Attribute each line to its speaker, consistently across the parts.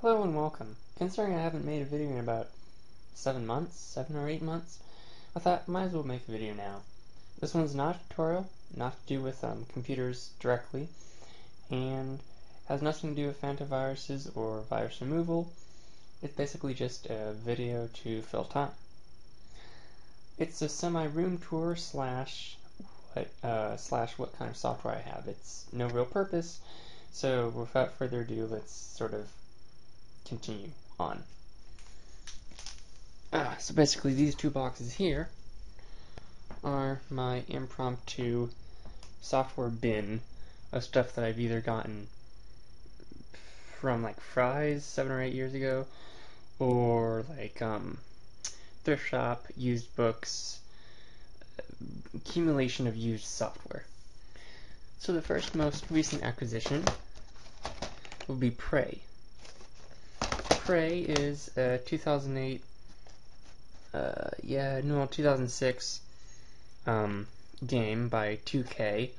Speaker 1: Hello and welcome. Considering I haven't made a video in about 7 or 8 months, I thought might as well make a video now. This one's not a tutorial, not to do with computers directly, and has nothing to do with antiviruses or virus removal. It's basically just a video to fill time. It's a semi-room tour slash what kind of software I have. It's no real purpose, so without further ado, let's sort of continue on. So basically these two boxes here are my impromptu software bin of stuff that I've either gotten from like Fry's 7 or 8 years ago, or like thrift shop, used books, accumulation of used software. So the first most recent acquisition will be Prey. Prey is a 2008 2006 game by 2K.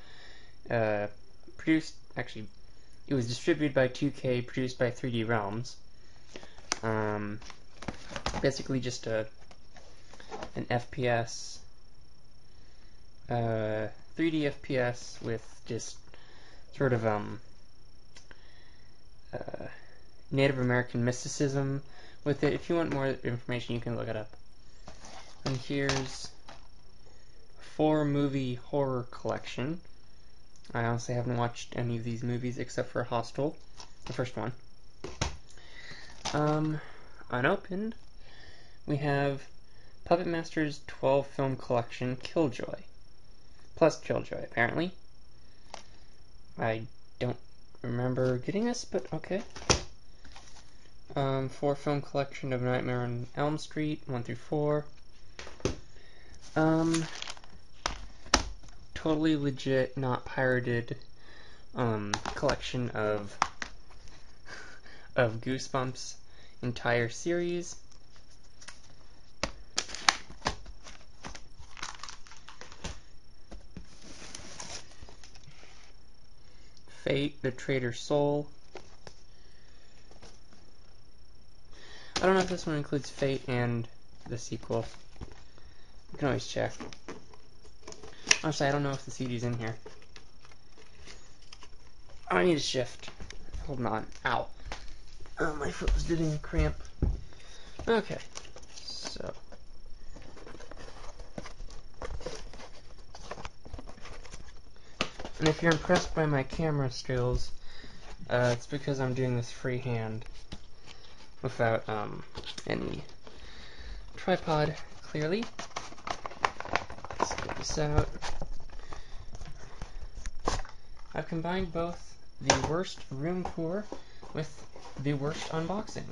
Speaker 1: It was distributed by 2K, produced by 3D Realms. Basically just an FPS, 3D FPS with just sort of Native American mysticism with it. If you want more information, you can look it up. And here's a 4-movie horror collection. I honestly haven't watched any of these movies except for Hostel, the first one. Unopened, we have Puppet Master's 12-film collection, Killjoy. Plus Killjoy, apparently. I don't remember getting this, but okay. 4-film collection of Nightmare on Elm Street, 1 through 4. Totally legit, not pirated, collection of Goosebumps entire series. Fate, the Traitor's Soul. I don't know if this one includes Fate and the sequel. You can always check. Honestly, I don't know if the CD's in here. Oh, I need a shift. Hold on. Ow. Oh, my foot was getting a cramp. Okay. So. And if you're impressed by my camera skills, it's because I'm doing this freehand without any tripod, clearly. Let's get this out. I've combined both the worst room tour with the worst unboxing.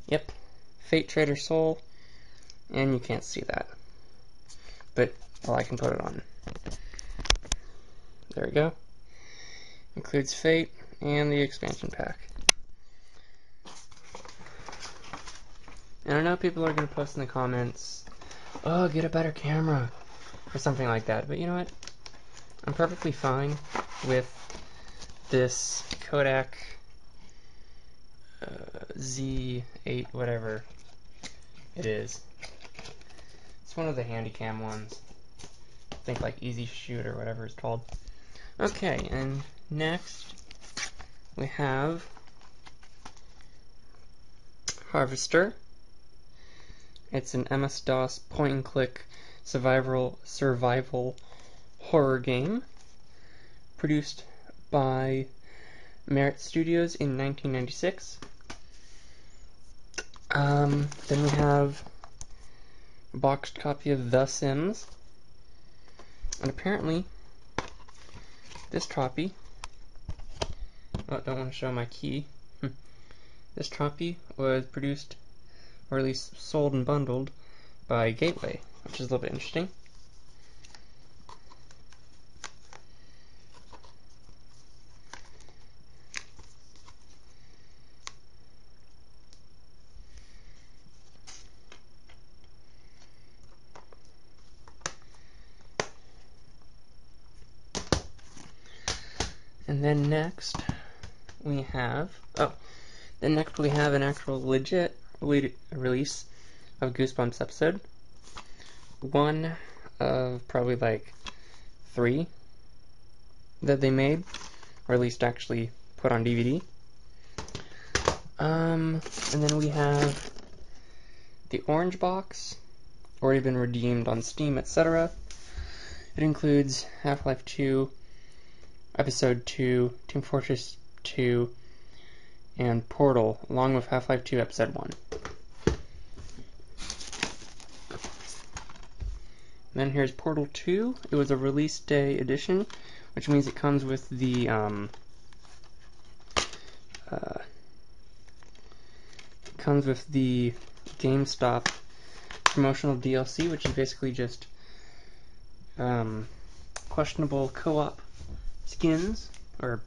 Speaker 1: Yep, Fate, Traitor's Soul, and you can't see that. But, well, I can put it on. There we go. Includes Fate and the expansion pack. And I know people are going to post in the comments, oh, get a better camera, or something like that. But you know what? I'm perfectly fine with this Kodak Z8, whatever it is. It's one of the Handycam ones. I think like Easy Shoot or whatever it's called. Okay, and next we have Harvester. It's an MS-DOS point-and-click survival horror game produced by Merit Studios in 1996. Then we have a boxed copy of The Sims, and apparently this copy, oh, don't want to show my key. This copy was produced, or at least sold and bundled, by Gateway, which is a little bit interesting. And then next we have, Then next we have an actual legit release of Goosebumps episode. One of probably like 3 that they made, or at least actually put on DVD. And then we have the orange box, already been redeemed on Steam, etc. It includes Half-Life 2, Episode 2, Team Fortress 2, and Portal, along with Half-Life 2 Episode 1. Then here's Portal 2. It was a release day edition, which means it comes with the GameStop promotional DLC, which is basically just questionable co-op skins or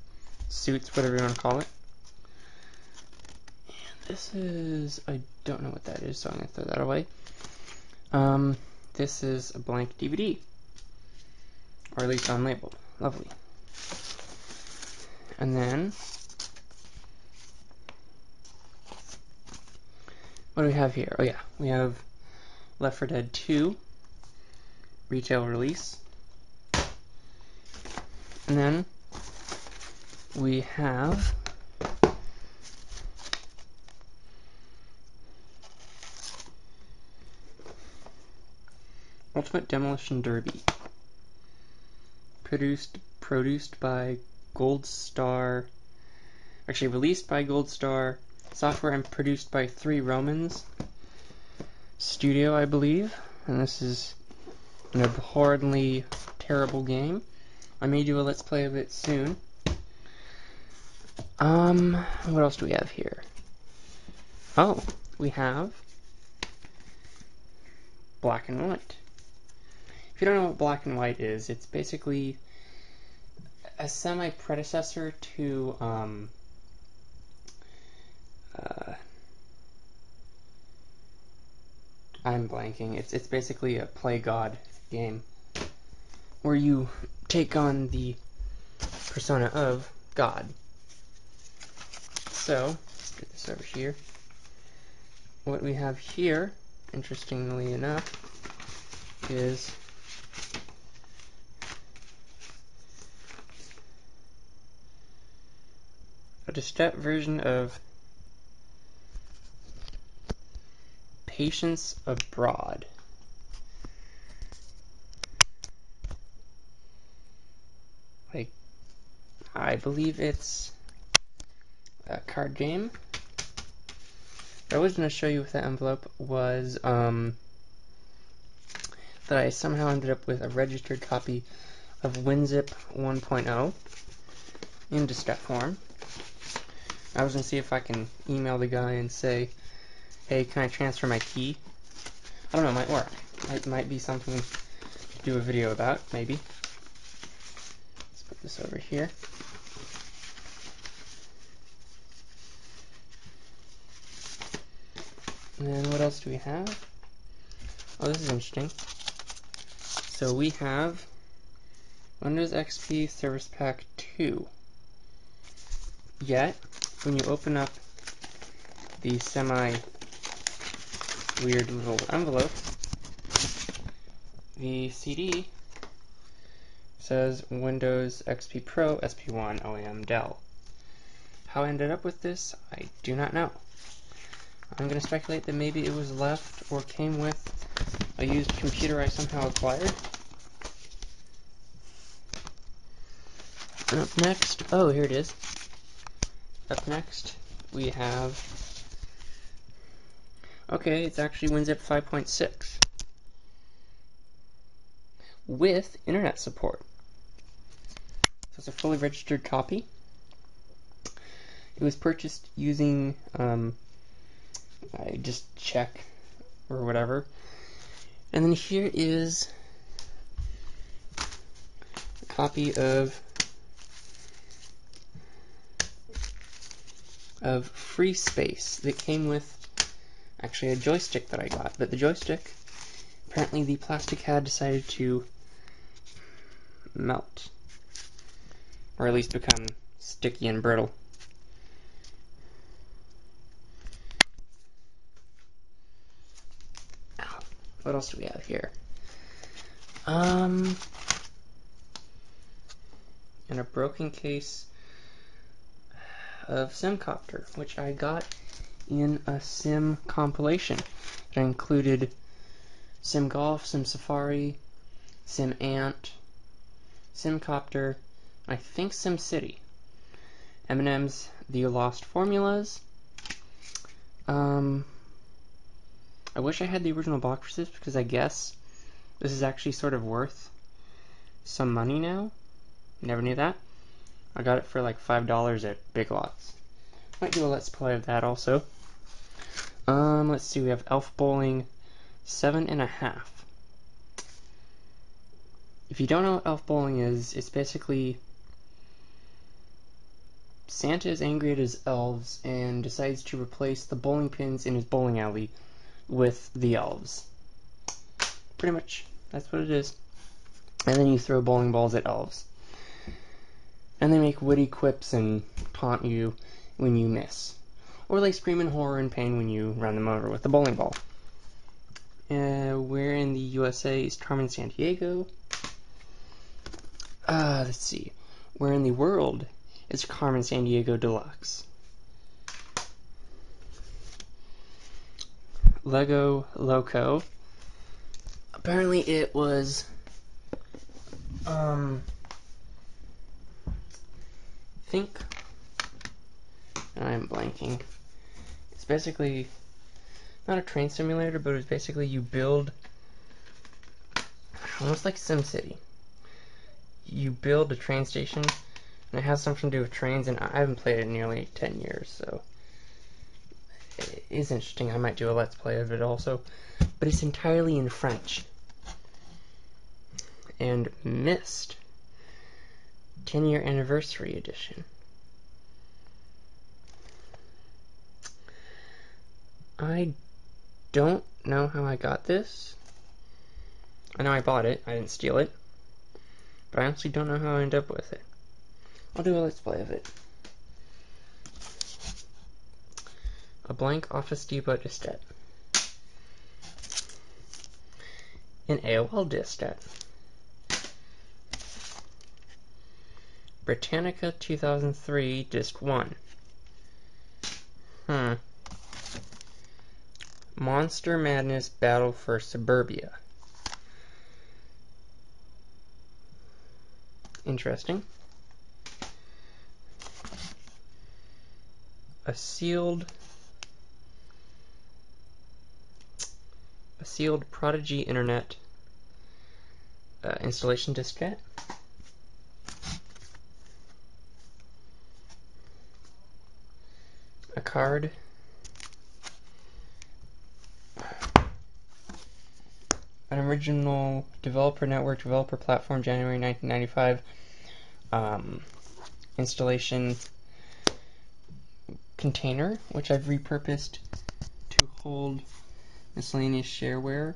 Speaker 1: suits, whatever you want to call it. And this is, I don't know what that is, so I'm gonna throw that away. This is a blank DVD, or at least unlabeled. Lovely. And then, what do we have here? Oh yeah, we have Left 4 Dead 2 retail release. And then we have Ultimate Demolition Derby, produced by Gold Star, actually released by Gold Star Software and produced by 3 Romans Studio, I believe. And this is an abhorrently terrible game. I may do a Let's Play of it soon. What else do we have here? Oh, we have Black and White. If you don't know what Black and White is, it's basically a semi-predecessor to, I'm blanking. It's basically a Play God game, where you take on the persona of God. So, let's get this over here. What we have here, interestingly enough, is a distressed version of Patience Abroad. Like, I believe it's a card game. What I was going to show you with that envelope was that I somehow ended up with a registered copy of WinZip 1.0 in distress form. I was going to see if I can email the guy and say, hey, can I transfer my key? I don't know, it might work. It might be something to do a video about, maybe. Let's put this over here. And then what else do we have? Oh, this is interesting. So we have Windows XP Service Pack 2. Yet, when you open up the semi-weird little envelope, the CD says Windows XP Pro, SP1, OEM, Dell. How I ended up with this, I do not know. I'm going to speculate that maybe it was left or came with a used computer I somehow acquired. And up next, oh, here it is. Up next, we have, okay, it's actually WinZip 5.6 with internet support. So it's a fully registered copy. It was purchased using, I just check or whatever. And then here is a copy of Free Space that came with actually a joystick that I got. But the joystick, apparently the plastic had decided to melt, or at least become sticky and brittle. What else do we have here? And a broken case of Simcopter, which I got in a Sim compilation. It included Sim Golf, Sim Safari, Sim Ant, Simcopter, I think Sim City, M&M's The Lost Formulas. I wish I had the original box for this, because I guess this is actually sort of worth some money now. Never knew that. I got it for like $5 at Big Lots. Might do a Let's Play of that also. Let's see, we have Elf Bowling 7.5. If you don't know what Elf Bowling is, it's basically Santa is angry at his elves and decides to replace the bowling pins in his bowling alley with the elves. Pretty much, that's what it is. And then you throw bowling balls at elves. And they make witty quips and taunt you when you miss. Or they scream in horror and pain when you run them over with a bowling ball. Where in the USA is Carmen Sandiego? Let's see. Where in the world is Carmen Sandiego Deluxe? Lego Loco. Apparently it was, think, I'm blanking. It's basically not a train simulator, but it's basically you build, almost like SimCity. You build a train station, and it has something to do with trains, and I haven't played it in nearly 10 years, so it is interesting. I might do a Let's Play of it also, but it's entirely in French. And Myst 10-year anniversary edition. I don't know how I got this. I know I bought it, I didn't steal it, but I honestly don't know how I ended up with it. I'll do a Let's Play of it. A blank Office Depot diskette. An AOL diskette. Britannica 2003 Disc 1. Monster Madness Battle for Suburbia. Interesting. A sealed Prodigy Internet installation diskette. A card. An original developer network, developer platform, January 1995. Installation container, which I've repurposed to hold miscellaneous shareware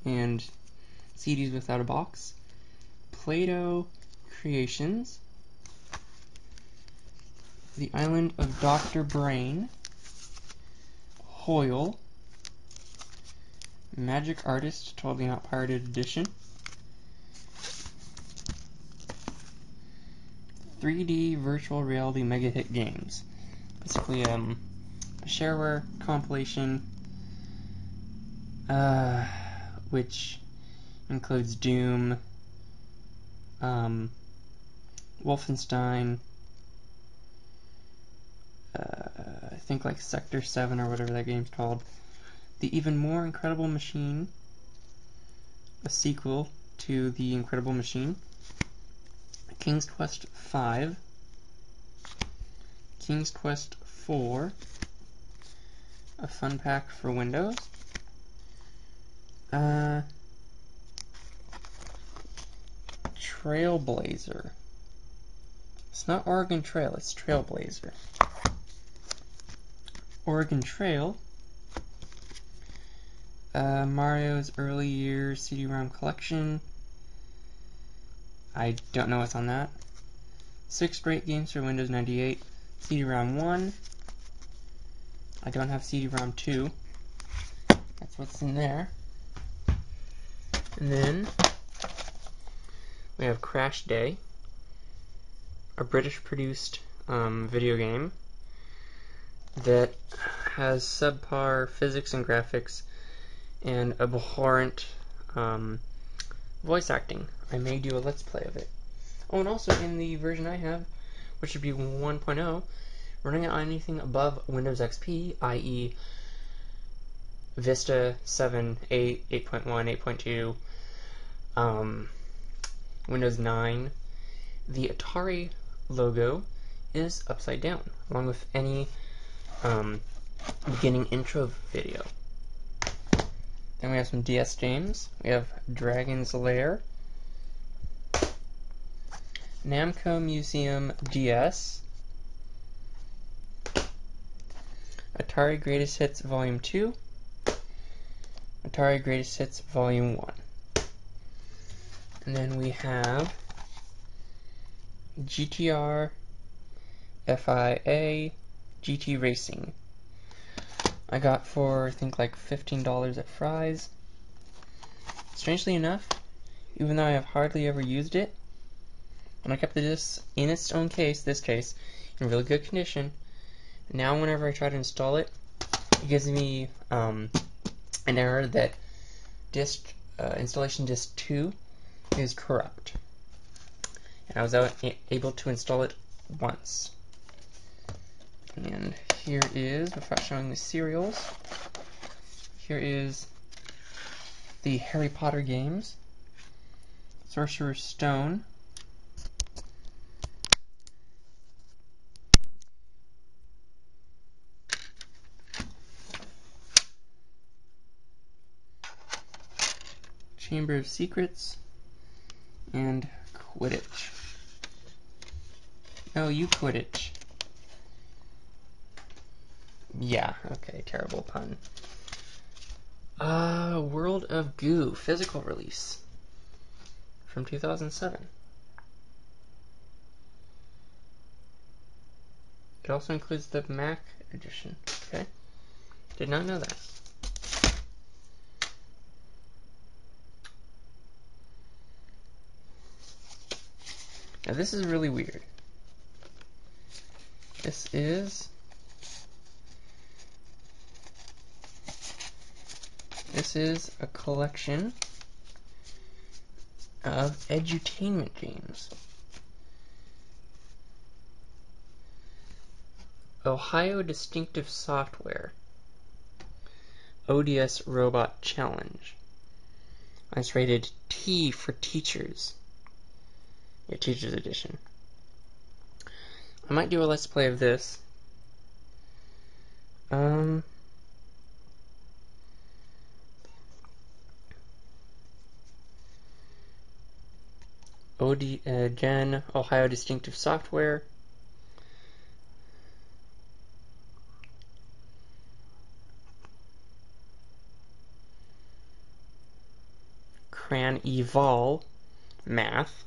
Speaker 1: and CDs without a box. Play-Doh Creations. The Island of Dr. Brain. Hoyle. Magic Artist, totally not pirated edition. 3D virtual reality mega hit games. Basically, a shareware compilation, which includes Doom, Wolfenstein, I think like Sector 7 or whatever that game's called. The Even More Incredible Machine, a sequel to The Incredible Machine. King's Quest V, King's Quest IV, a fun pack for Windows. Trailblazer. It's not Oregon Trail, it's Trailblazer. Oregon Trail. Mario's Early Years CD-ROM Collection. I don't know what's on that. 6 great games for Windows 98. CD-ROM 1. I don't have CD-ROM 2. That's what's in there. And then we have Crash Day, a British-produced video game that has subpar physics and graphics and abhorrent voice acting. I may do a Let's Play of it. Oh, and also in the version I have, which would be 1.0, running on anything above Windows XP, i.e. Vista 7, 8, 8.1, 8.2, Windows 9, the Atari logo is upside down, along with any beginning intro video. Then we have some DS games. We have Dragon's Lair, Namco Museum DS, Atari Greatest Hits Volume 2, Atari Greatest Hits Volume 1. And then we have GTR FIA GT Racing. I got for, I think, like $15 at Fry's. Strangely enough, even though I have hardly ever used it, and I kept this in its own case, this case, in really good condition, now whenever I try to install it, it gives me an error that installation disk 2 is corrupt. And I was able to install it once. And here is, without showing the serials, here is the Harry Potter games, Sorcerer's Stone, Chamber of Secrets, and Quidditch. No, you Quidditch. Yeah, okay, terrible pun. World of Goo, physical release from 2007. It also includes the Mac edition. Okay, did not know that. Now this is really weird. This is a collection of edutainment games. Ohio Distinctive Software, ODS Robot Challenge. It's rated T for Teachers. Yeah, Teachers Edition. I might do a Let's Play of this. Again, Ohio Distinctive Software. Cran Eval Math.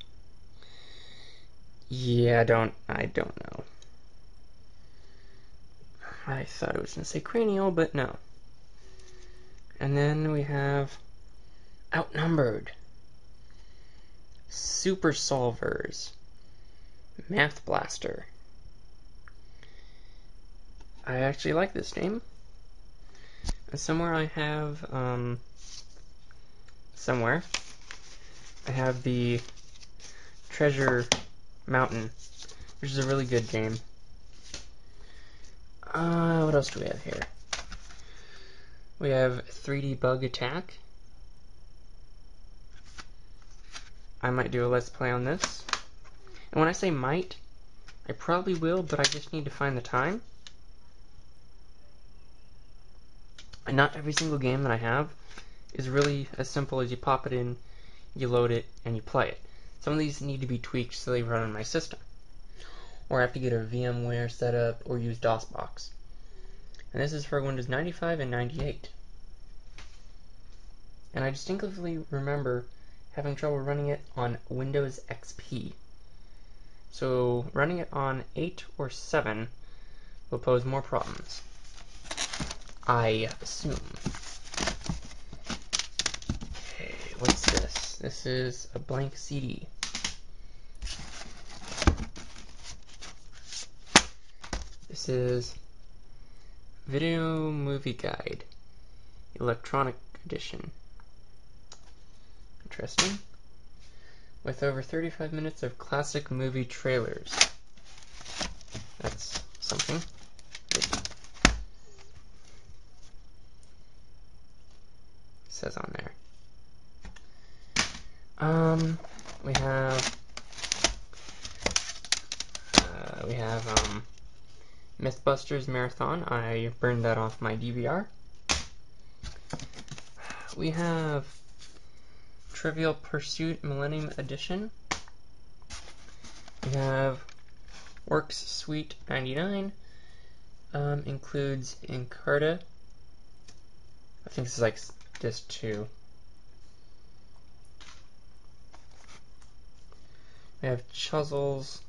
Speaker 1: Yeah, I don't know. I thought it was going to say cranial, but no. And then we have Outnumbered, Super Solvers, Math Blaster. I actually like this game. And somewhere I have, I have the Treasure Mountain, which is a really good game. What else do we have here? We have 3D Bug Attack. I might do a Let's Play on this. And when I say might, I probably will, but I just need to find the time. And not every single game that I have is really as simple as you pop it in, you load it, and you play it. Some of these need to be tweaked so they run on my system. Or I have to get a VMware setup or use DOSBox. And this is for Windows 95 and 98. And I distinctly remember having trouble running it on Windows XP. So running it on 8 or 7 will pose more problems, I assume. Okay, what's this? This is a blank CD. This is Video Movie Guide, Electronic Edition. Interesting. With over 35 minutes of classic movie trailers. That's something. It says on there. We have Mythbusters Marathon. I burned that off my DVR. We have Trivial Pursuit Millennium Edition. We have Works Suite 99. Includes Encarta. I think this is like disc 2. We have Chuzzles.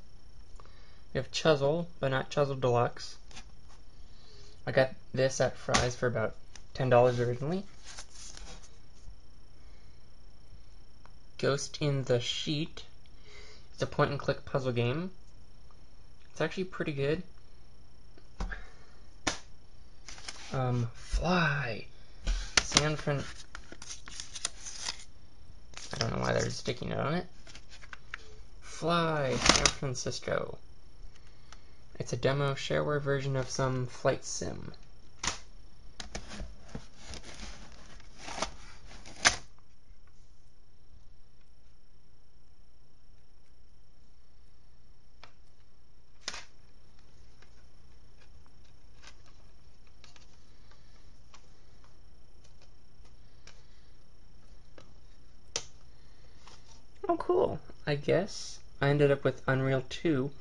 Speaker 1: We have Chuzzle, but not Chuzzle Deluxe. I got this at Fry's for about $10 originally. Ghost in the Sheet. It's a point-and-click puzzle game. It's actually pretty good. Fly. I don't know why there's a sticky note on it. Fly, San Francisco. It's a demo shareware version of some flight sim. Oh, cool. I guess I ended up with Unreal 2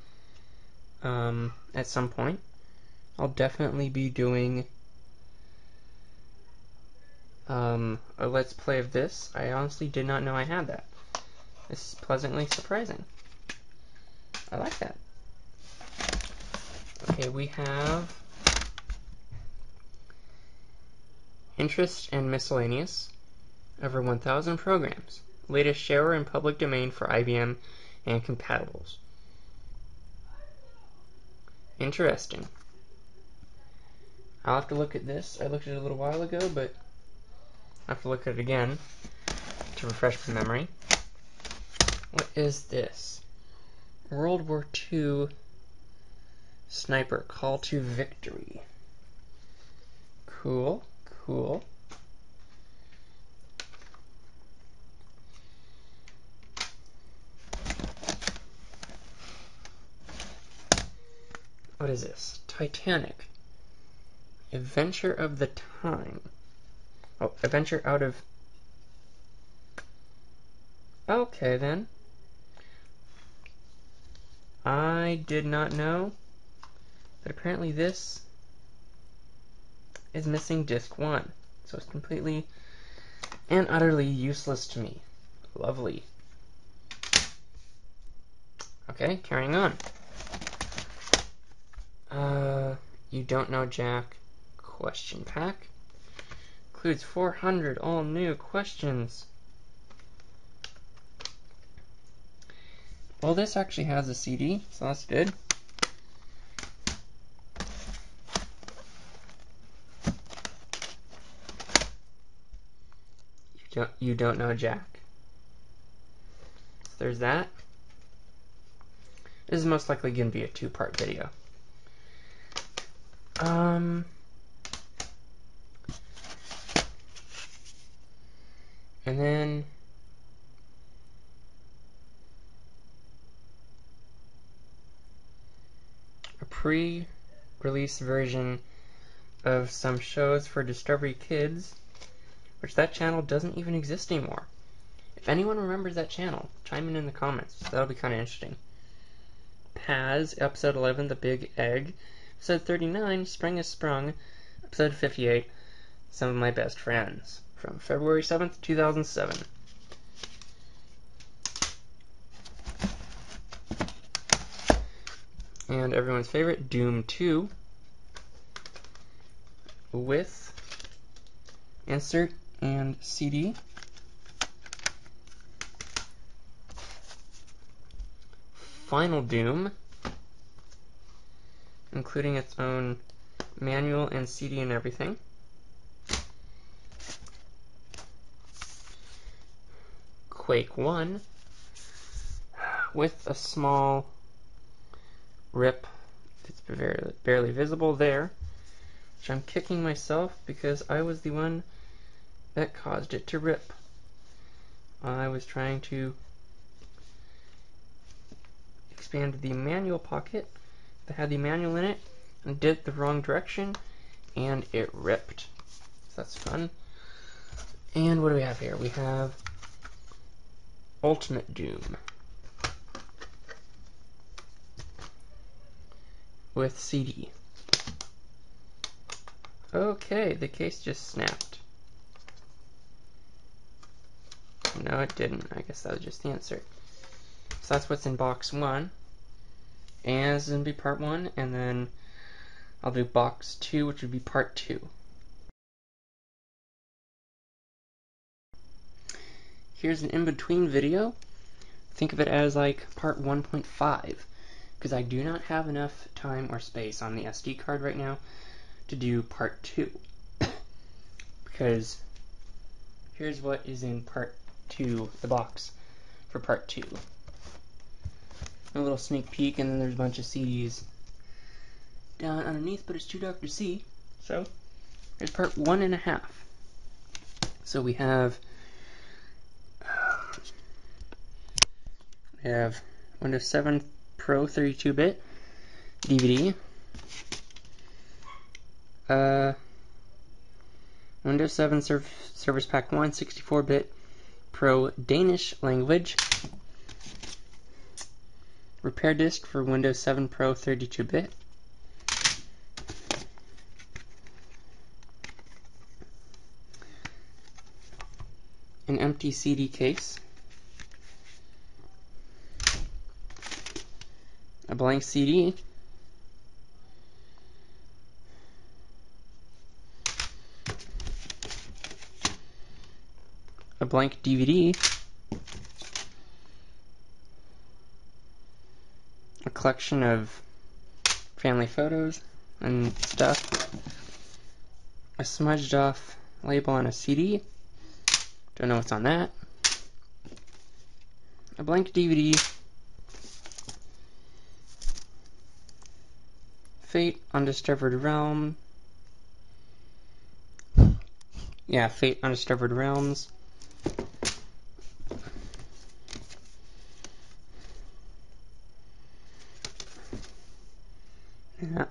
Speaker 1: at some point. I'll definitely be doing a Let's Play of this. I honestly did not know I had that. This is pleasantly surprising. I like that. Okay, we have Interest and Miscellaneous. Over 1,000 programs. Latest shareware and public domain for IBM and compatibles. Interesting. I'll have to look at this. I looked at it a little while ago, but I have to look at it again to refresh my memory. What is this? World War II Sniper Call to Victory. Cool, cool. What is this? Titanic. Adventure of the Time. Oh, Adventure out of... Okay, then. I did not know, but apparently this is missing disc 1. So it's completely and utterly useless to me. Lovely. Okay, carrying on. You Don't Know Jack question pack. Includes 400 all new questions. Well, this actually has a CD, so that's good. You Don't Know Jack. So there's that. This is most likely going to be a 2-part video. And then a pre-release version of some shows for Discovery Kids, which that channel doesn't even exist anymore. If anyone remembers that channel, chime in the comments. That'll be kind of interesting. Paz, episode 11, The Big Egg. Episode 39, Spring is Sprung. Episode 58, Some of My Best Friends. From February 7th, 2007. And everyone's favorite, Doom 2. With insert and CD. final Doom, including its own manual and CD and everything. Quake 1, with a small rip that's barely visible there, which I'm kicking myself because I was the one that caused it to rip. I was trying to expand the manual pocket that had the manual in it and did it the wrong direction, and it ripped. So that's fun. And what do we have here? We have Ultimate Doom with CD. Okay, the case just snapped. No, it didn't. I guess that was just the insert. So that's what's in box 1. And this is going to be part 1, and then I'll do box 2, which would be part 2. Here's an in-between video. Think of it as like part 1.5, because I do not have enough time or space on the SD card right now to do part 2. Because here's what is in part 2, the box for part 2. A little sneak peek, and then there's a bunch of CDs down underneath, but it's too dark to see. So here's part 1.5. So we have Windows 7 Pro 32-bit DVD, Windows 7 Service Pack 1 64-bit Pro Danish language, repair disc for Windows 7 Pro 32-bit, an empty CD case, a blank CD, a blank DVD, a collection of family photos and stuff, a smudged off label on a CD, don't know what's on that, a blank DVD, Fate Undiscovered Realm, Fate Undiscovered Realms,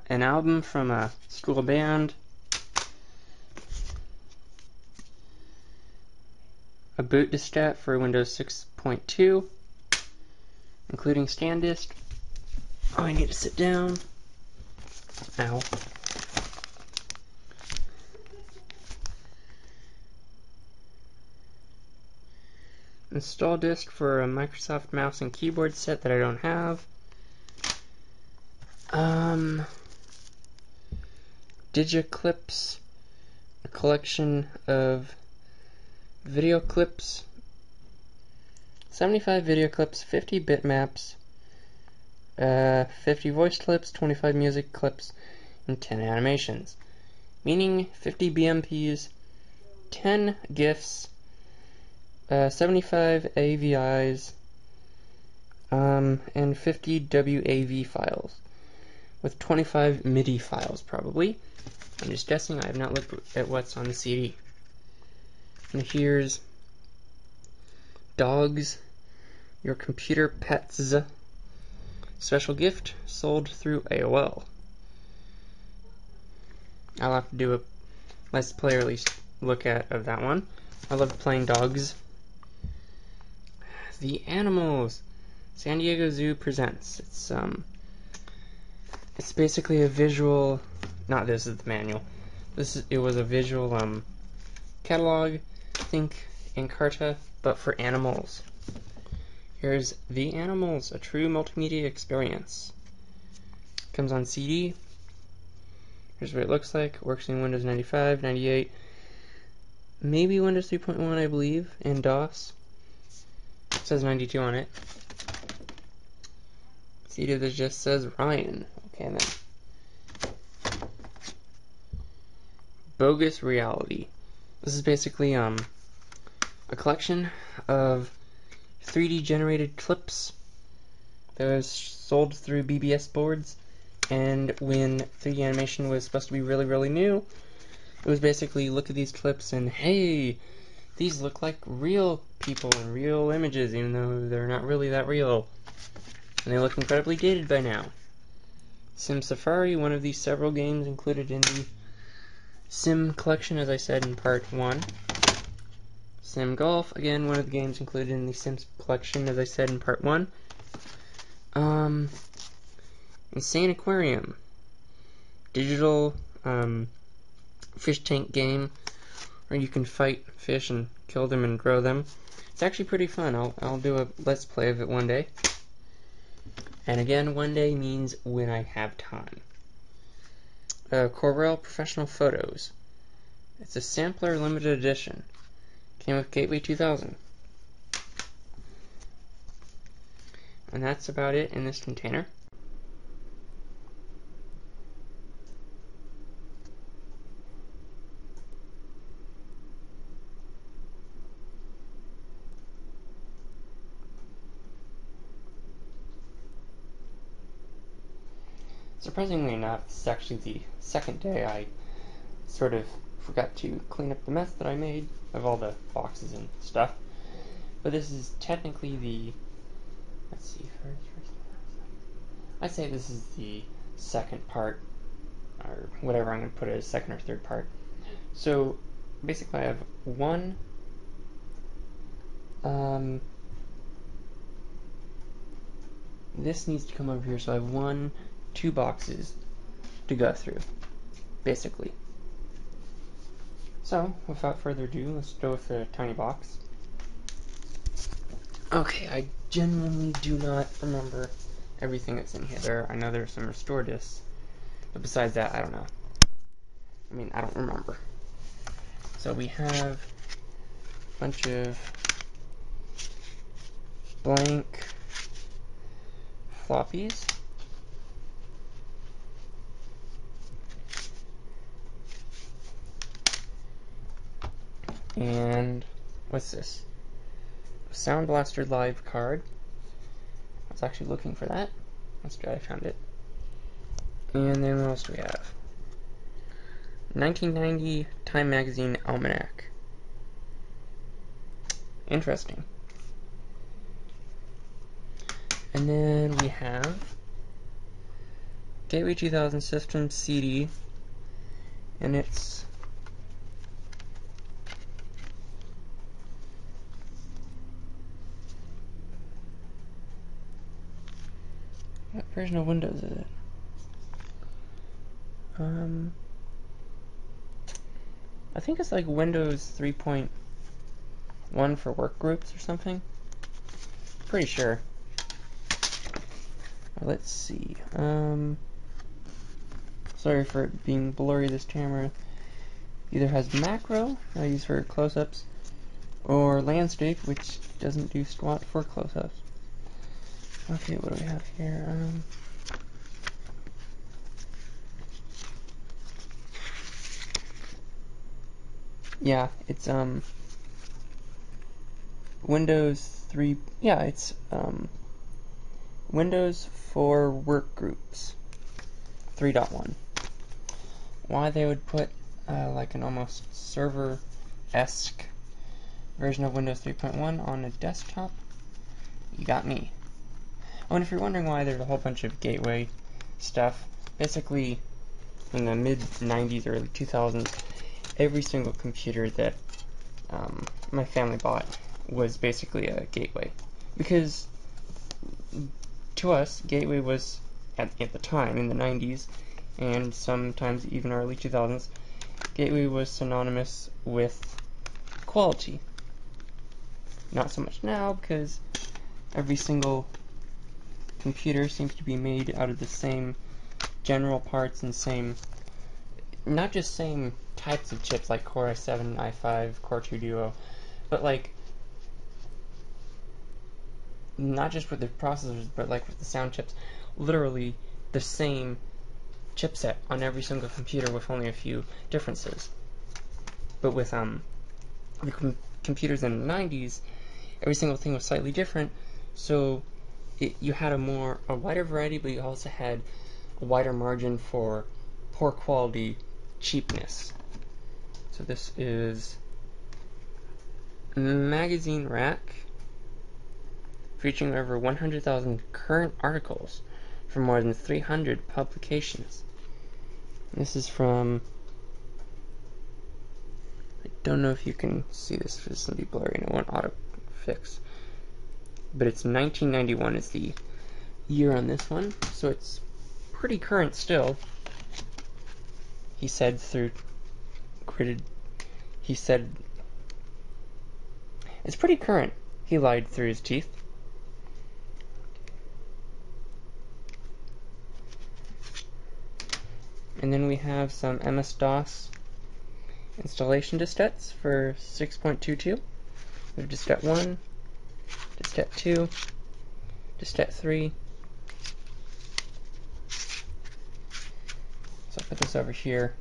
Speaker 1: an album from a school band, a boot diskette for Windows 6.2, including scan disk. Oh, I need to sit down. Ow. Install disk for a Microsoft mouse and keyboard set that I don't have. Digiclips, a collection of video clips, 75 video clips, 50 bitmaps, 50 voice clips, 25 music clips, and 10 animations. Meaning 50 BMPs, 10 GIFs, 75 AVIs, and 50 WAV files, with 25 MIDI files probably. I'm just guessing, I have not looked at what's on the CD. And here's Dogs, Your Computer Pets, special gift sold through AOL. I'll have to do a Let's Play, or at least look at of that one. I love playing dogs. The Animals, San Diego Zoo presents. It's basically a visual. Not this is the manual. It was a visual catalog, think Encarta, but for animals. Here's The Animals, a true multimedia experience. Comes on CD. Here's what it looks like. Works in Windows 95, 98, maybe Windows 3.1, I believe, and DOS. It says 92 on it. CD that just says Ryan. Okay, then. Bogus Reality. This is basically a collection of 3D generated clips that was sold through BBS boards, and when 3D animation was supposed to be really, really new, it was basically look at these clips and hey, these look like real people and real images, even though they're not really that real. And they look incredibly dated by now. Sim Safari, one of these several games included in the Sim collection, as I said in part 1. Sim Golf, again, one of the games included in the Sims collection, as I said in part 1. Insane Aquarium. Digital, fish tank game where you can fight fish and kill them and grow them. It's actually pretty fun. I'll do a let's play of it one day. And again, one day means when I have time. Corel Professional Photos. It's a sampler limited edition. Came with Gateway 2000. And that's about it in this container. Surprisingly enough, this is actually the second day I sort of forgot to clean up the mess that I made of all the boxes and stuff. But this is technically the, let's see, I'd say this is the second part, or whatever I'm going to put it as, second or third part. So basically I have one, this needs to come over here, so I have two boxes to go through, basically. So, without further ado, let's go with the tiny box. Okay, I genuinely do not remember everything that's in here. I know there's some restore discs, but besides that, I don't know. I mean, I don't remember. So we have a bunch of blank floppies. And what's this? A Sound Blaster Live card. I was actually looking for that. That's good, I found it. And then what else do we have? 1990 Time Magazine Almanac. Interesting. And then we have Gateway 2000 System CD, and it's what version of Windows is it? I think it's like Windows 3.1 for work groups or something. Pretty sure. Let's see. Sorry for it being blurry, this camera. Either has macro, I use for close-ups, or landscape, which doesn't do squat for close-ups. Okay, what do we have here? Yeah, it's Windows 3. Yeah, it's Windows for work groups 3.1. Why they would put like an almost server-esque version of Windows 3.1 on a desktop, you got me. Oh, and if you're wondering why there's a whole bunch of gateway stuff, basically in the mid-90s, early 2000s, every single computer that my family bought was basically a gateway. Because to us, gateway was, at the time, in the 90s, and sometimes even early 2000s, gateway was synonymous with quality. Not so much now, because every single computer seems to be made out of the same general parts and same, not just same types of chips like Core i7, i5, Core 2 Duo, but like not just with the processors, but like with the sound chips. literally the same chipset on every single computer with only a few differences. But with the computers in the 90s, every single thing was slightly different, so you had a wider variety, but you also had a wider margin for poor quality cheapness. So this is magazine rack, featuring over 100,000 current articles from more than 300 publications. This is from, I don't know if you can see this, this will be blurry and it won't auto fix, but it's 1991 is the year on this one, so it's pretty current still. He said it's pretty current. He lied through his teeth. And then we have some MS-DOS installation diskettes for 6.22. We have diskette 1, diskette 2, diskette 3. So I'll put this over here.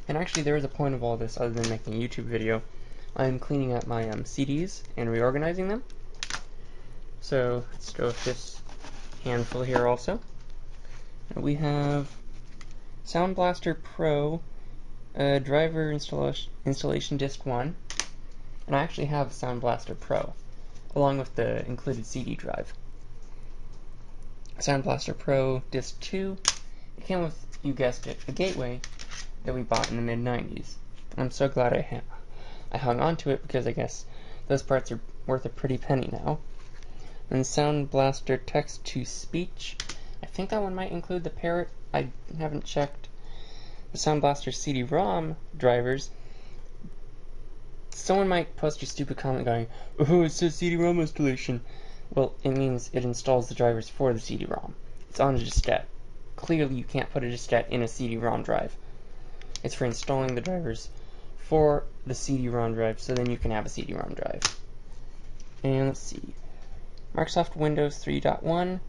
Speaker 1: And actually there is a point of all this other than making a YouTube video. I'm cleaning up my CDs and reorganizing them. So let's go with this handful here also. And we have Sound Blaster Pro driver installation disc 1. And I actually have Sound Blaster Pro, along with the included CD drive. Sound Blaster Pro disc 2. It came with, you guessed it, a gateway that we bought in the mid-90s. I'm so glad I hung on to it, because I guess those parts are worth a pretty penny now. And Sound Blaster text-to-speech. I think that one might include the Parrot. I haven't checked. The Sound Blaster CD-ROM drivers. Someone might post a stupid comment going, "Oh, it says CD-ROM installation." Well, it means it installs the drivers for the CD-ROM. It's on a diskette. Clearly, you can't put a diskette in a CD-ROM drive. It's for installing the drivers for the CD-ROM drive, so then you can have a CD-ROM drive. And let's see. Microsoft Windows 3.1,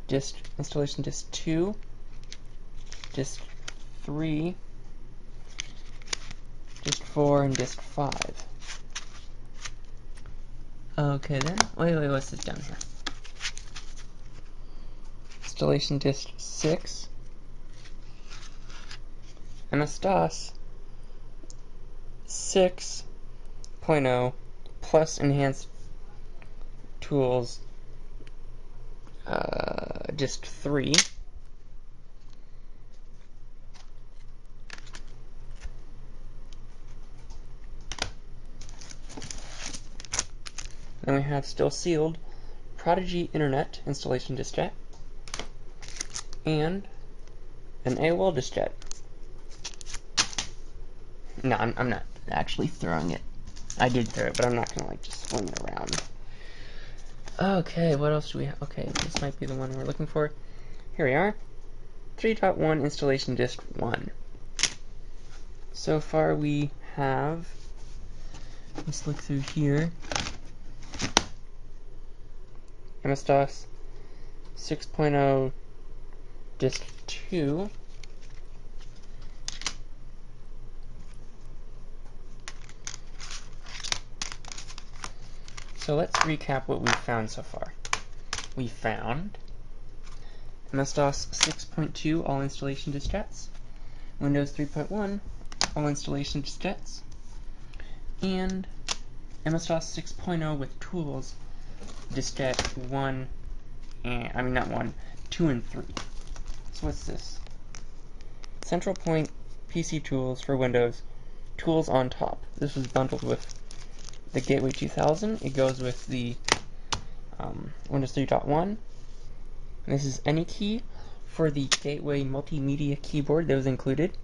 Speaker 1: disk installation disk 2, disk 3, disk 4, and disk 5. Okay then, wait, what's this down here? Installation disk 6, MS-DOS 6.0 plus enhanced tools disk 3. Then we have still sealed Prodigy Internet installation diskette and an AOL diskette. No, I'm not actually throwing it. I did throw it, but I'm not gonna just swing it around. Okay, what else do we have? Okay, this might be the one we're looking for. Here we are. 3.1 installation disk 1. So far we have, let's look through here. MS-DOS 6.0 disk 2. So let's recap what we've found so far. We found MS-DOS 6.2 all installation diskettes, Windows 3.1 all installation diskettes, and MS-DOS 6.0 with tools diskette 1, and I mean not 1, 2 and 3. So what's this? Central Point PC tools for Windows, tools on top. This was bundled with the Gateway 2000. It goes with the Windows 3.1. And this is AnyKey for the Gateway multimedia keyboard that was included.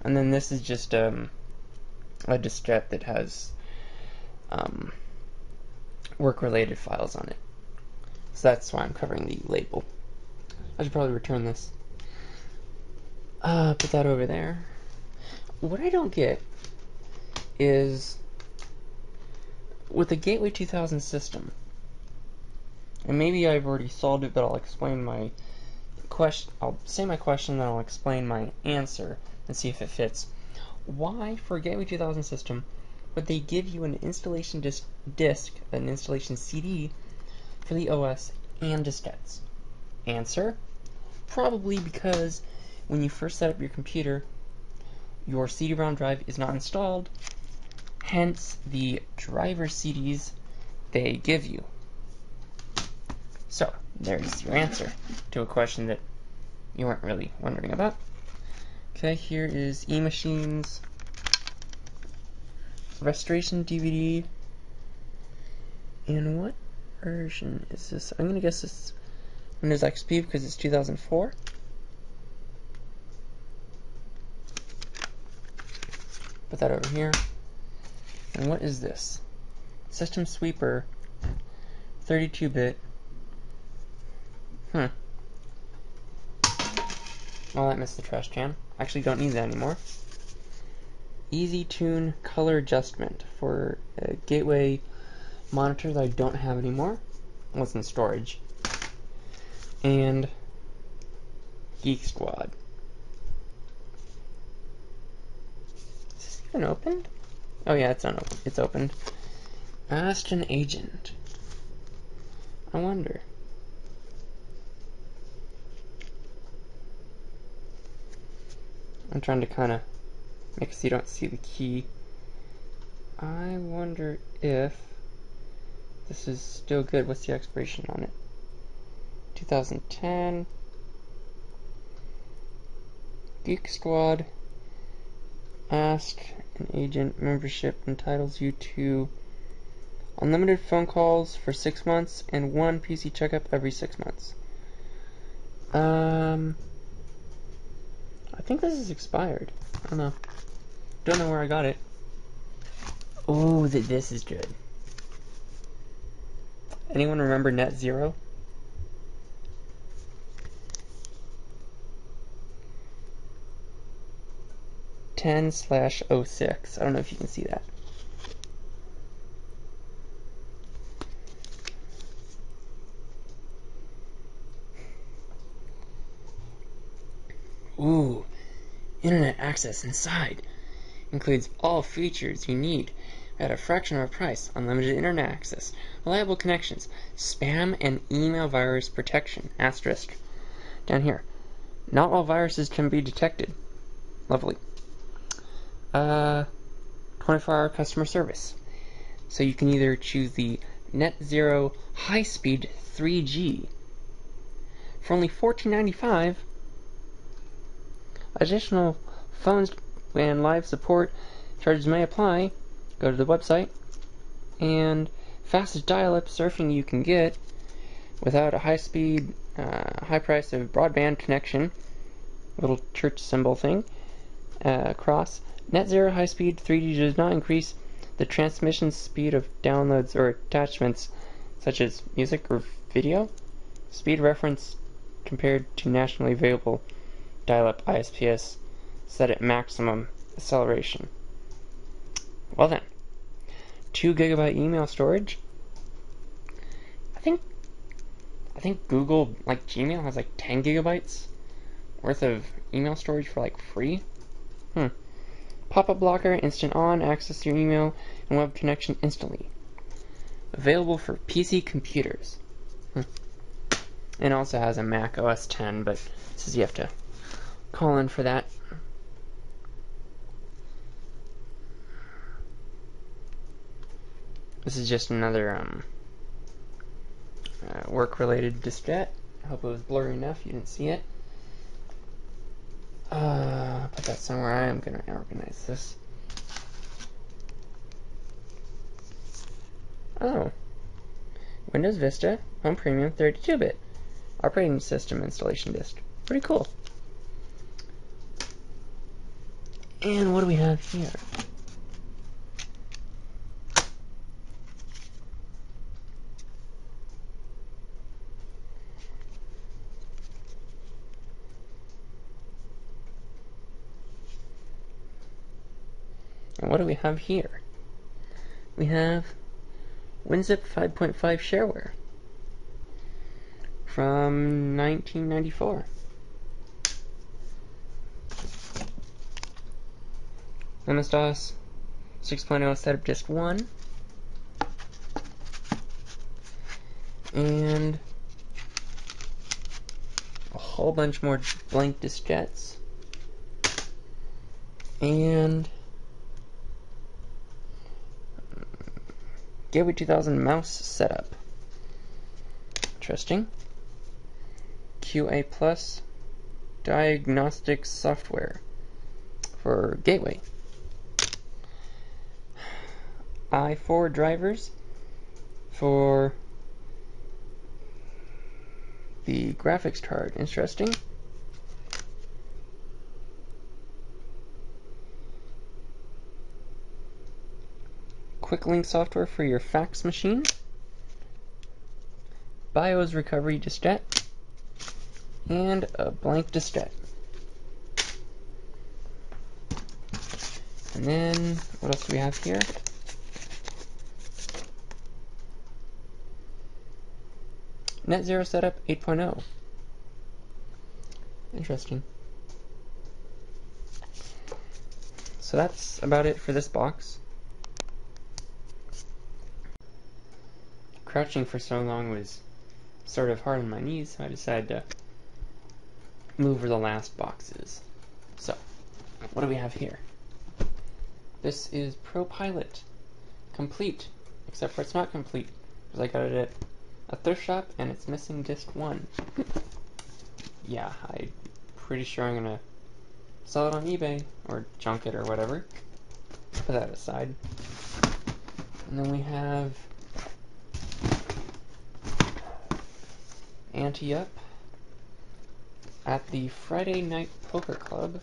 Speaker 1: And then this is just a diskette that has work-related files on it. So that's why I'm covering the label. I should probably return this. Put that over there. What I don't get is, with the Gateway 2000 system, and maybe I've already solved it, but I'll explain my question. I'll say my question, then I'll explain my answer and see if it fits. Why, for a Gateway 2000 system, would they give you an installation disk, an installation CD, for the OS and diskettes? Answer: probably because when you first set up your computer, your CD-ROM drive is not installed, hence the driver CDs they give you. So, there's your answer to a question that you weren't really wondering about. Okay, here is eMachines Restoration DVD. And what version is this? I'm gonna guess this Windows XP because it's 2004. Put that over here. And what is this? System Sweeper 32-bit. Well, that missed the trash can. Actually, don't need that anymore. Easy Tune color adjustment for a Gateway monitor that I don't have anymore. What's in storage? And Geek Squad. Is this even opened? Oh yeah, it's unopened. It's opened. Asked an agent. I wonder. I'm trying to kind of make it so you don't see the key. I wonder if this is still good. What's the expiration on it? 2010. Geek Squad. Ask an agent membership entitles you to unlimited phone calls for 6 months and 1 PC checkup every 6 months. I think this is expired. I don't know. Don't know where I got it. Oh, this is good. Anyone remember Net Zero? /06. I don't know if you can see that. Ooh, internet access inside includes all features you need at a fraction of a price. Unlimited internet access, reliable connections, spam and email virus protection. Asterisk. Down here. Not all viruses can be detected. Lovely. 24-hour customer service. So you can either choose the Net Zero high-speed 3G for only $14.95. Additional phones and live support charges may apply. Go to the website. And fastest dial-up surfing you can get without a high-speed, high price of broadband connection. Little church symbol thing. Cross. Net Zero high-speed 3G does not increase the transmission speed of downloads or attachments such as music or video. Speed reference compared to nationally available dial-up ISPs set at maximum acceleration. Well then, 2 GB email storage. I think Google, like Gmail, has like 10 GB worth of email storage for like free. Pop-up blocker, instant on, access to your email and web connection instantly. Available for PC computers. And also has a Mac OS 10, but it says you have to call in for that. This is just another work-related diskette. I hope it was blurry enough you didn't see it. Put that somewhere. I am going to organize this. Oh. Windows Vista Home Premium 32-bit operating system installation disk. Pretty cool. And what do we have here? And what do we have here? We have WinZip 5.5 shareware. from 1994. MS-DOS 6.0 setup disk 1. And a whole bunch more blank diskettes. And Gateway 2000 mouse setup. Interesting. QA Plus diagnostic software for Gateway. i4 drivers for the graphics card. Interesting. Quick link software for your fax machine. BIOS recovery diskette. And a blank diskette. And then, what else do we have here? NetZero setup 8.0. Interesting. So that's about it for this box. Crouching for so long was sort of hard on my knees, so I decided to move where the last box is. So, what do we have here? This is ProPilot. Complete. Except for it's not complete, because I got it at a thrift shop and it's missing disc 1. Yeah, I'm pretty sure I'm gonna sell it on eBay or junk it or whatever. Put that aside. And then we have Ante-Up at the Friday Night Poker Club.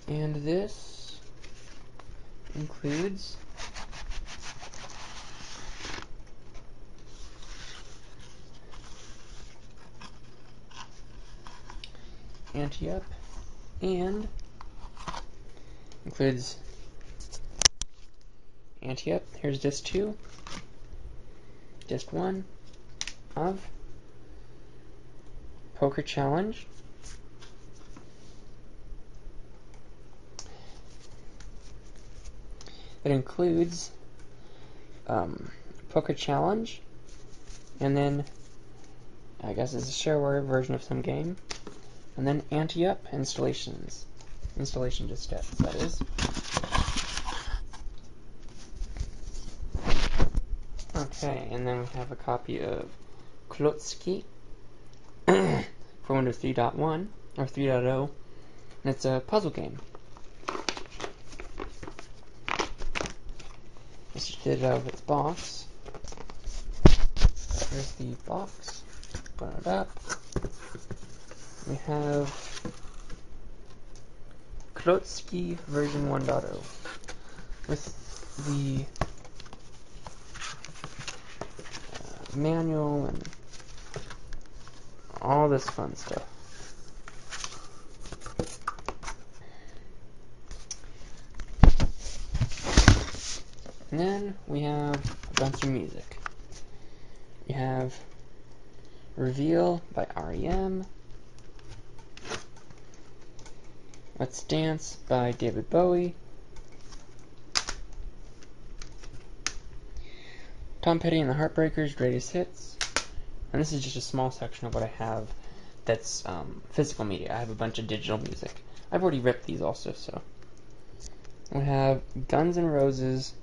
Speaker 1: And this includes Ante-Up and includes Ante-Up. Here's disc 2, disc 1 of Poker Challenge. It includes Poker Challenge, and then I guess it's a shareware version of some game, and then Ante-Up installation diskette, that is. Okay, and then we have a copy of Klotski for Windows 3.1 or 3.0, and it's a puzzle game. Let's just get it out of its box. Here's the box. Open it up. We have Klotski version 1.0 with the manual and all this fun stuff. And then we have a bunch of music. We have Reveal by R.E.M., Let's Dance by David Bowie, Tom Petty and the Heartbreakers, Greatest Hits, and this is just a small section of what I have that's physical media. I have a bunch of digital music. I've already ripped these also, so. We have Guns N' Roses,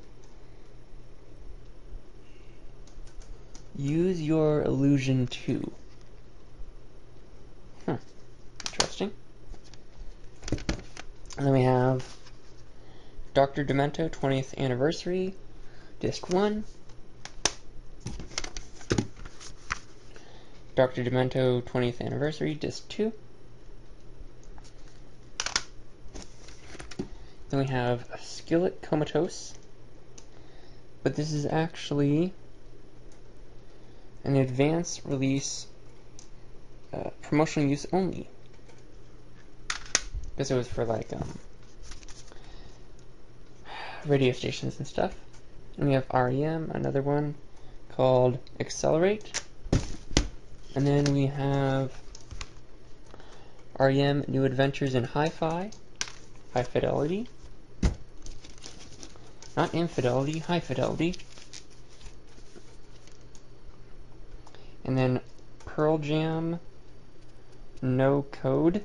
Speaker 1: Use Your Illusion 2. Interesting. And then we have Dr. Demento 20th Anniversary, Disc 1. Dr. Demento 20th Anniversary, Disc 2. Then we have Skillet Comatose, but this is actually an advanced release, promotional use only. Because it was for like radio stations and stuff. And we have REM, another one called Accelerate. And then we have REM New Adventures in Hi-Fi, High Fidelity. Not Infidelity, High Fidelity. And then Pearl Jam No Code.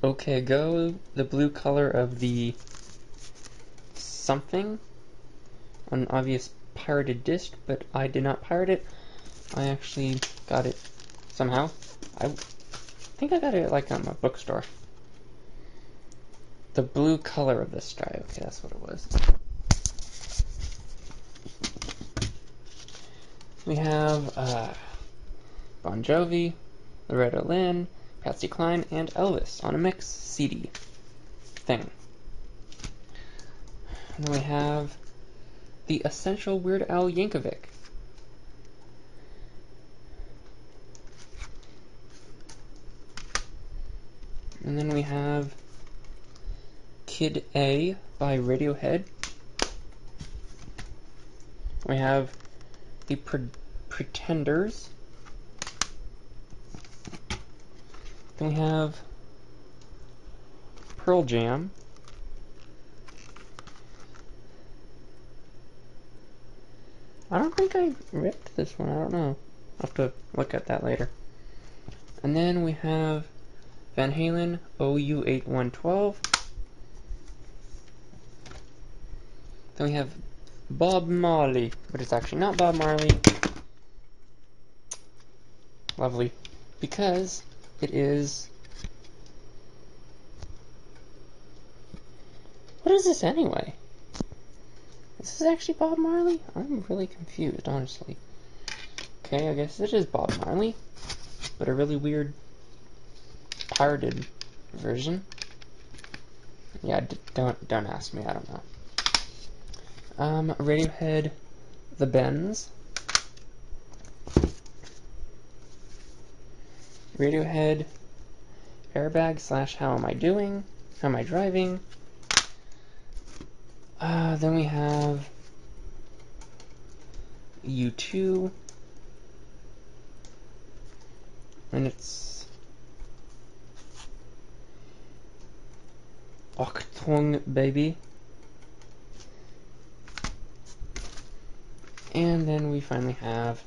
Speaker 1: Okay Go, the blue color of the something. An obvious pirated disc, but I did not pirate it. I actually got it somehow. I think I got it like at a bookstore. The blue color of the stripe. Okay, that's what it was. We have Bon Jovi, Loretta Lynn, Patsy Cline, and Elvis on a mix CD thing. And then we have the Essential Weird Al Yankovic. And then we have Kid A by Radiohead. We have the Pretenders. Then we have Pearl Jam. I don't think I ripped this one. I don't know. I'll have to look at that later. And then we have Van Halen OU8112. Then we have Bob Marley, but it's actually not Bob Marley. Lovely. Because it is... What is this anyway? Is this actually Bob Marley? I'm really confused, honestly. Okay, I guess it is Bob Marley, but a really weird pirated version. Yeah, don't ask me, I don't know. Radiohead, The Bends. Radiohead, Airbag / How Am I Doing? How Am I Driving? Then we have U2, and it's Achtung Baby. And then we finally have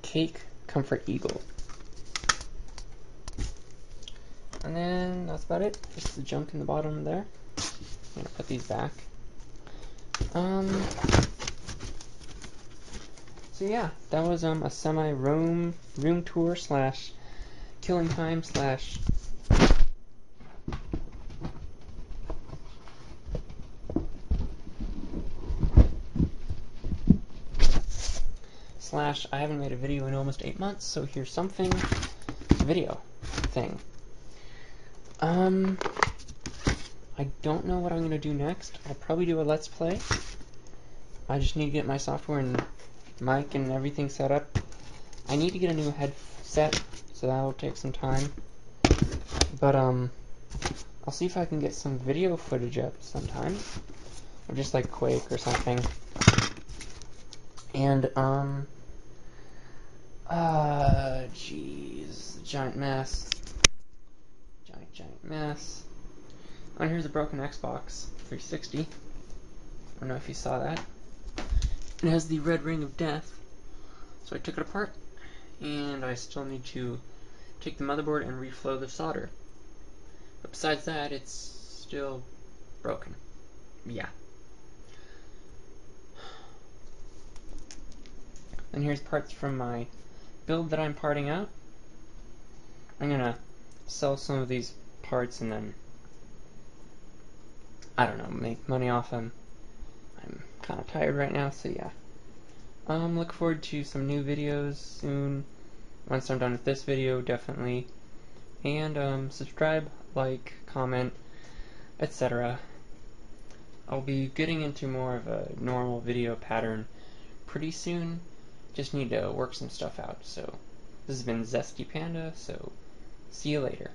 Speaker 1: Cake, Comfort Eagle. And then that's about it. Just the junk in the bottom there. I'm gonna put these back. So yeah, that was a semi-room tour / killing time / I haven't made a video in almost 8 months, so here's something video thing. I don't know what I'm gonna do next. I'll probably do a let's play. I just need to get my software and mic and everything set up. I need to get a new headset, so that'll take some time. But I'll see if I can get some video footage up sometime, or just like Quake or something. And jeez, giant mess. Giant mess. Oh, and here's a broken Xbox 360. I don't know if you saw that. It has the red ring of death. So I took it apart, and I still need to take the motherboard and reflow the solder. But besides that, it's still broken. Yeah. And here's parts from my build that I'm parting out. I'm gonna sell some of these parts and then, I don't know, make money off them. I'm kind of tired right now, so yeah. Look forward to some new videos soon. Once I'm done with this video, definitely. And subscribe, like, comment, etc. I'll be getting into more of a normal video pattern pretty soon. Just need to work some stuff out. So this has been Zesty Panda, so see you later.